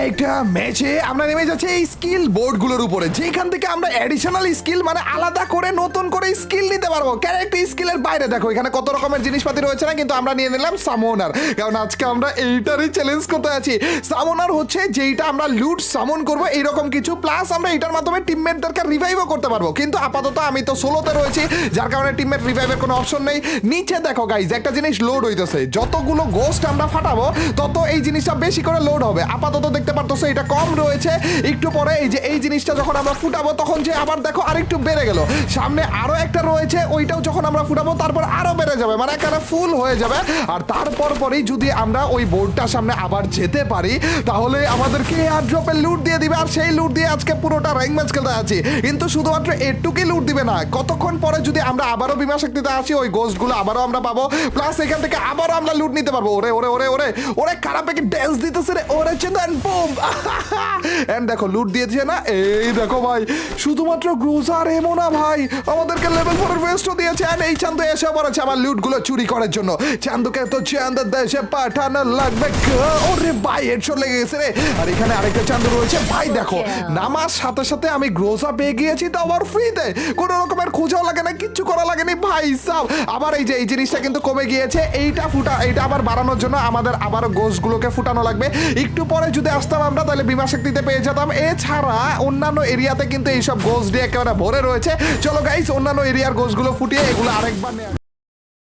একটা ম্যাচে আমরা নেমে যাচ্ছি এই স্কিল বোর্ডগুলোর উপরে, যেখান থেকে আমরা অ্যাডিশনাল স্কিল মানে আলাদা করে নতুন করে স্কিল নিতে পারবো। ক্যারেক্টার স্কিলের বাইরে দেখো এখানে কত রকমের জিনিসপাতি রয়েছে না, কিন্তু আমরা নিয়ে নিলাম সামোনার, কারণ আজকে আমরা এইটারই চ্যালেঞ্জ করতে আছি। সামোনার হচ্ছে যেইটা আমরা লুট সামন করবো এইরকম কিছু, প্লাস আমরা এটার মাধ্যমে টিমমেটদেরকে রিভাইভও করতে পারবো। কিন্তু আপাতত আমি তো সোলোতে রয়েছি, যার কারণে টিমমেট রিভাইভের কোনো অপশন নেই। নিচে দেখো গাইজ একটা জিনিস লোড হইতেছে, যতগুলো গোস্ট আমরা ফাটাবো তত এই জিনিসটা বেশি করে লোড হবে। আপাতত দেখতে পারতেছো এটা কম রয়েছে, একটু পরে এই যে এই জিনিসটা যখন আমরা ফুটাবো তখন যে আবার দেখো আরেকটু বেড়ে গেল, সামনে আরো একটা রয়েছে ওইটাও যখন আমরা ফুটাবো তারপর আরো বেড়ে যাবে, মানে একেবারে ফুল হয়ে যাবে। আর তারপর পরেই যদি আমরা ওই বোর্ডটার সামনে আবার যেতে পারি তাহলে আমাদেরকে এয়ারড্রপের লুট দিয়ে দিবে, আর সেই লুট দিয়ে আজকে পুরোটা র্যাঙ্ক ম্যাচ খেলতে আছি। কিন্তু শুধুমাত্র এটুকুই লুট দিবে না, কতক্ষণ পরে যদি আমরা আবারও বিমা শক্তিতে আসি ওই গোস্টগুলো আবারও আমরা পাবো, প্লাস এখান থেকে আবারও আমরা লুট নিতে পারবো। ওরে ওরে ওরে ওরে ওরে কারাপেকে ড্যান্স দিতেছে রে, ওরে চেন্দান বুম এন্ড দেখো লুট দিয়েছে না, এই দেখো ভাই শুধুমাত্র গ্রুজার এমো না ভাই, আমাদেরকে লেভেল 4 এর ভেস্টও দিয়েছে। এন্ড এই চান্দু এসে পড়েছে আমার লুটগুলো চুরি করার জন্য। চান্দুকে তো চান্দের দেশে পাঠানো লাগবে। ওরে ভাই হেডশট লেগে গেছে রে। আর এখানে আরেকটা চান্দু রয়েছে ভাই, দেখো নামার সাথে সাথে আমি গ্রোজা পেয়ে গিয়েছি, তো আবার ফ্রিতে, কোনো রকমের খোঁজাও লাগে না, কিচ্ছু করা লাগেনি ভাই সাব। আবার এই যে এই জিনিসটা কিন্তু কমে গিয়েছে, এইটা আবার বাড়ানোর জন্য আমাদের আবার গোস্টগুলোকে ফুটানো লাগবে। একটু পরে যদি আসতাম আমরা তাহলে বিমা শক্তিতে পেয়ে যেতাম। এছাড়া অন্যান্য এরিয়াতে কিন্তু এইসব গোস্ট দিয়ে একেবারে ভরে রয়েছে। চলো গাইস অন্যান্য এরিয়ার গোস্টগুলো ফুটিয়ে এগুলো আরেকবার নেওয়া